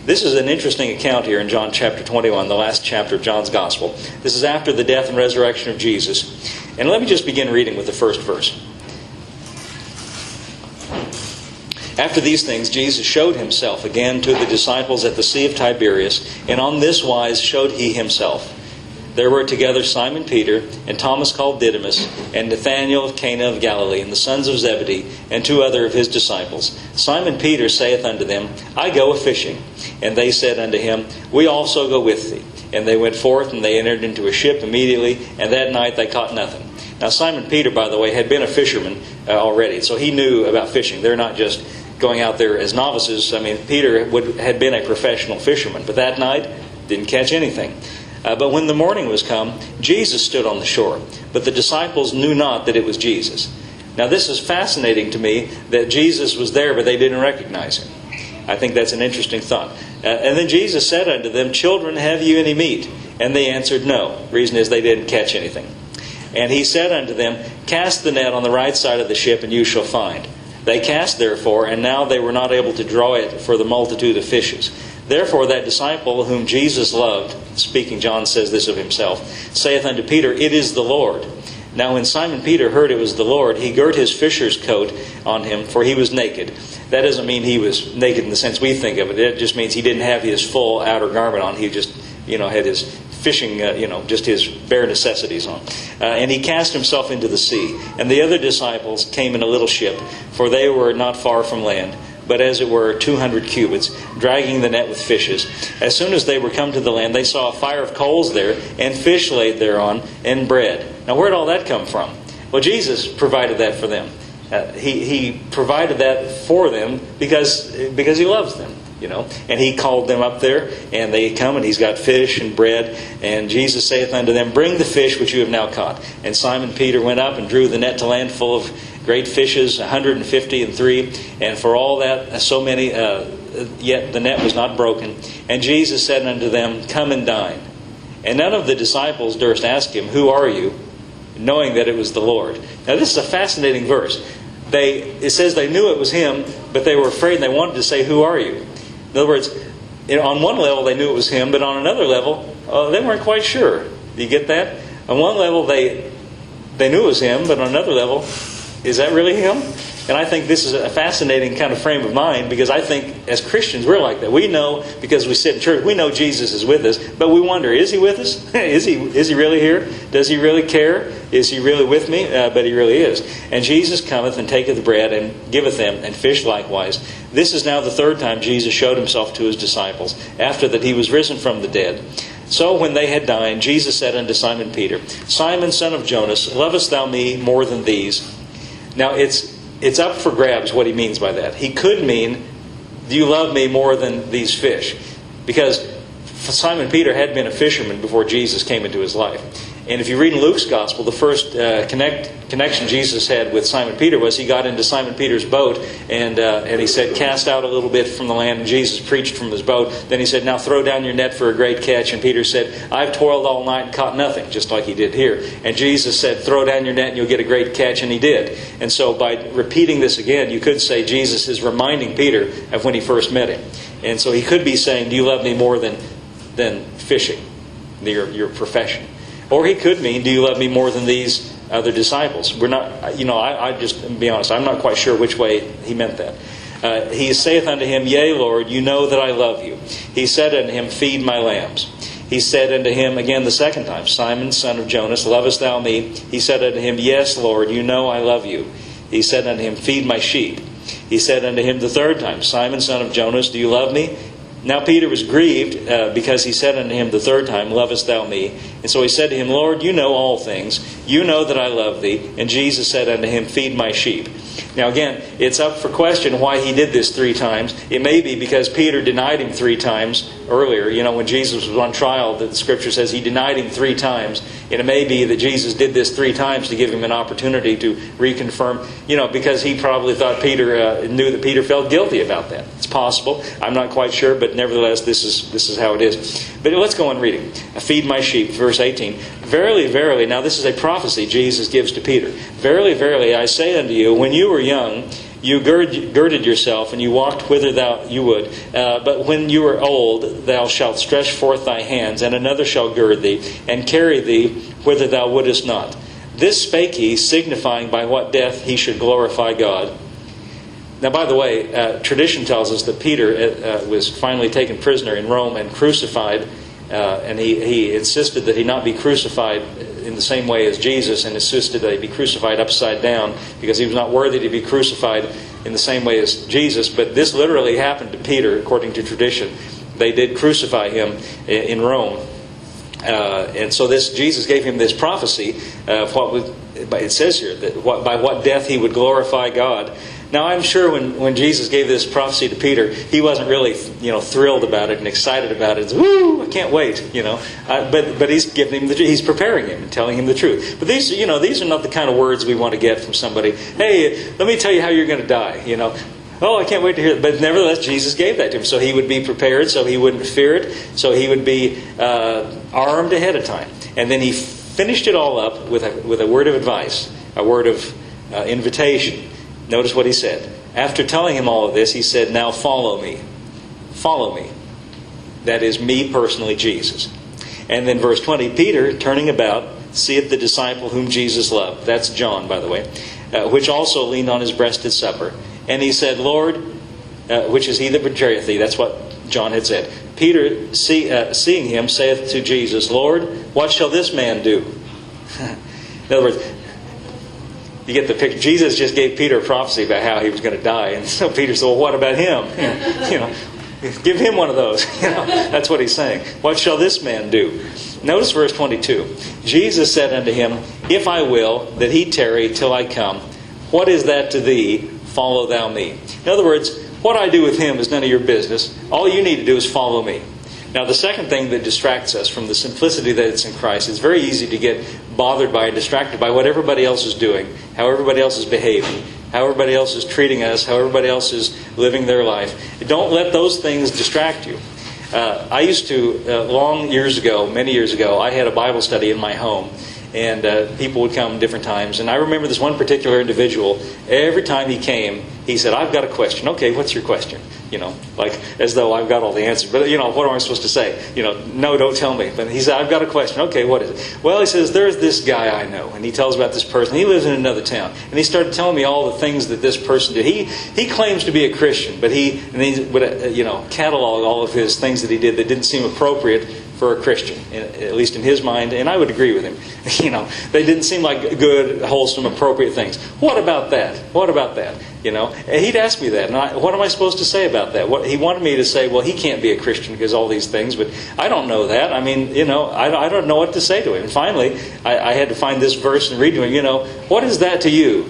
This is an interesting account here in John chapter 21, the last chapter of John's Gospel. This is after the death and resurrection of Jesus. And let me just begin reading with the first verse. After these things, Jesus showed himself again to the disciples at the Sea of Tiberias, and on this wise showed he himself. There were together Simon Peter, and Thomas called Didymus, and Nathanael of Cana of Galilee, and the sons of Zebedee, and 2 other of his disciples. Simon Peter saith unto them, I go a-fishing. And they said unto him, We also go with thee. And they went forth, and they entered into a ship immediately, and that night they caught nothing. Now Simon Peter, by the way, had been a fisherman already, so he knew about fishing. They're not just going out there as novices. I mean, Peter had been a professional fisherman, but that night didn't catch anything. But when the morning was come, Jesus stood on the shore, but the disciples knew not that it was Jesus. Now this is fascinating to me, that Jesus was there, but they didn't recognize him. I think that's an interesting thought. And then Jesus said unto them, Children, have you any meat? And they answered, No. Reason is they didn't catch anything. And he said unto them, Cast the net on the right side of the ship, and you shall find. They cast therefore, and now they were not able to draw it for the multitude of fishes. Therefore that disciple whom Jesus loved, speaking, John says this of himself, saith unto Peter, It is the Lord. Now when Simon Peter heard it was the Lord, he girt his fisher's coat on him, for he was naked. That doesn't mean he was naked in the sense we think of it. It just means he didn't have his full outer garment on. He just, had his fishing, just his bare necessities on. And he cast himself into the sea. And the other disciples came in a little ship, for they were not far from land, but as it were 200 cubits, dragging the net with fishes. As soon as they were come to the land, they saw a fire of coals there, and fish laid thereon, and bread. Now where'd all that come from? Well, Jesus provided that for them. He provided that for them because he loves them, And he called them up there, and they come, and he's got fish and bread. And Jesus saith unto them, Bring the fish which you have now caught. And Simon Peter went up and drew the net to land full of great fishes, 153, and for all that, so many, yet the net was not broken. And Jesus said unto them, Come and dine. And none of the disciples durst ask him, Who are you? Knowing that it was the Lord. Now this is a fascinating verse. It says they knew it was him, but they were afraid and they wanted to say, Who are you? In other words, on one level they knew it was him, but on another level, they weren't quite sure. Do you get that? On one level they knew it was him, but on another level, is that really him? And I think this is a fascinating kind of frame of mind, because I think as Christians we're like that. We know, because we sit in church, we know Jesus is with us, but we wonder, is he with us? Is he really here? Does he really care? Is he really with me? But he really is. And Jesus cometh and taketh the bread and giveth them, and fish likewise. This is now the 3rd time Jesus showed himself to his disciples, after that he was risen from the dead. So when they had dined, Jesus said unto Simon Peter, Simon, son of Jonas, lovest thou me more than these? Now it's up for grabs what he means by that. He could mean, do you love me more than these fish? Because Simon Peter had been a fisherman before Jesus came into his life. And if you read in Luke's Gospel, the first connection Jesus had with Simon Peter was he got into Simon Peter's boat and he said, Cast out a little bit from the land. And Jesus preached from his boat. Then he said, Now throw down your net for a great catch. And Peter said, I've toiled all night and caught nothing, just like he did here. And Jesus said, Throw down your net and you'll get a great catch. And he did. And so by repeating this again, you could say Jesus is reminding Peter of when he first met him. And so he could be saying, Do you love me more than fishing, your profession? Or he could mean, do you love me more than these other disciples? We're not, I just be honest, I'm not quite sure which way he meant that. He saith unto him, Yea, Lord, you know that I love you. He said unto him, Feed my lambs. He said unto him again the 2nd time, Simon, son of Jonas, lovest thou me? He said unto him, Yes, Lord, you know I love you. He said unto him, Feed my sheep. He said unto him the 3rd time, Simon, son of Jonas, do you love me? Now Peter was grieved because he said unto him the 3rd time, Lovest thou me? And so he said to him, Lord, you know all things. You know that I love thee. And Jesus said unto him, Feed my sheep. Now again, it's up for question why he did this 3 times. It may be because Peter denied him 3 times earlier. When Jesus was on trial, the Scripture says he denied him 3 times. And it may be that Jesus did this 3 times to give him an opportunity to reconfirm, because he probably thought Peter knew that Peter felt guilty about that. It's possible. I'm not quite sure, but nevertheless, this is how it is. But let's go on reading. Feed my sheep, verse 18. Verily, verily, now this is a prophecy Jesus gives to Peter. Verily, verily, I say unto you, when you were young, You girded yourself, and you walked whither you would. But when you are old, thou shalt stretch forth thy hands, and another shall gird thee, and carry thee whither thou wouldest not. This spake he, signifying by what death he should glorify God. Now, by the way, tradition tells us that Peter was finally taken prisoner in Rome and crucified, and he insisted that he not be crucified in the same way as Jesus, and insisted that he be crucified upside down because he was not worthy to be crucified in the same way as Jesus. But this literally happened to Peter, according to tradition. They did crucify him in Rome. And so Jesus gave him this prophecy of it says here, that by what death he would glorify God. Now, I'm sure when Jesus gave this prophecy to Peter, he wasn't really, thrilled about it and excited about it. Woo! I can't wait, But he's giving him he's preparing him and telling him the truth. But these are not the kind of words we want to get from somebody. Hey, let me tell you how you're going to die. Oh, I can't wait to hear it. But nevertheless, Jesus gave that to him, so he would be prepared, so he wouldn't fear it, so he would be armed ahead of time. And then he finished it all up with a word of advice, a word of invitation. Notice what he said. After telling him all of this, he said, "Now follow me. Follow me." That is me personally, Jesus. And then verse 20, Peter, turning about, seeth the disciple whom Jesus loved. That's John, by the way. Which also leaned on his breast at supper. And he said, "Lord," which is he that betrayeth thee. That's what John had said. Peter, seeing him, saith to Jesus, "Lord, what shall this man do?" In other words, you get the picture. Jesus just gave Peter a prophecy about how he was going to die. And so Peter said, "Well, what about him? Give him one of those." That's what he's saying. What shall this man do? Notice verse 22. Jesus said unto him, "If I will that he tarry till I come, what is that to thee? Follow thou me." In other words, what I do with him is none of your business. All you need to do is follow me. Now, the second thing that distracts us from the simplicity that it's in Christ, it's very easy to get bothered by and distracted by what everybody else is doing, how everybody else is behaving, how everybody else is treating us, how everybody else is living their life. Don't let those things distract you. I used to, many years ago, I had a Bible study in my home. And people would come different times. And I remember this one particular individual, every time he came, he said, "I've got a question." "Okay, what's your question?" Like as though I've got all the answers. But, what am I supposed to say? "No, don't tell me." But he said, "I've got a question." "Okay, what is it?" "Well," he says, "there's this guy I know." And he tells about this person. He lives in another town. And he started telling me all the things that this person did. He claims to be a Christian, but he would, catalog all of his things that he did that didn't seem appropriate for a Christian, at least in his mind, and I would agree with him. They didn't seem like good, wholesome, appropriate things. What about that? What about that? And he'd ask me that, and what am I supposed to say about that? He wanted me to say, well, he can't be a Christian because all these things, but I don't know that. I mean, I don't know what to say to him. And finally, I had to find this verse and read to him, what is that to you?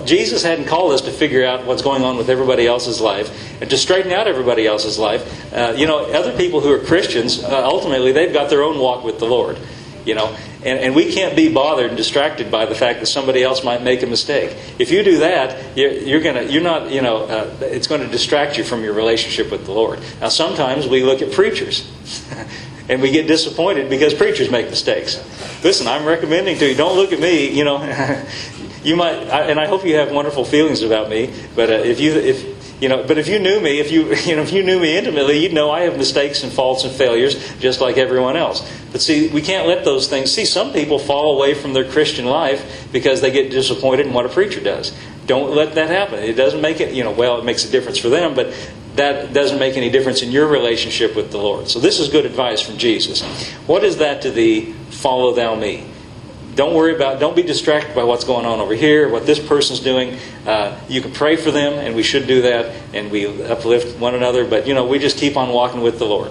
Jesus hadn't called us to figure out what's going on with everybody else's life and to straighten out everybody else's life. Other people who are Christians, ultimately, they've got their own walk with the Lord. And we can't be bothered and distracted by the fact that somebody else might make a mistake. If you do that, it's going to distract you from your relationship with the Lord. Now, sometimes we look at preachers and we get disappointed because preachers make mistakes. Listen, I'm recommending to you, don't look at me. You might, and I hope you have wonderful feelings about me. But if you knew me, if you knew me intimately, you'd know I have mistakes and faults and failures just like everyone else. But see, we can't let those things. See, some people fall away from their Christian life because they get disappointed in what a preacher does. Don't let that happen. It doesn't make it, it makes a difference for them, but that doesn't make any difference in your relationship with the Lord. So this is good advice from Jesus. What is that to thee? Follow thou me. Don't be distracted by what's going on over here, what this person's doing. You can pray for them, and we should do that, and we uplift one another, but we just keep on walking with the Lord.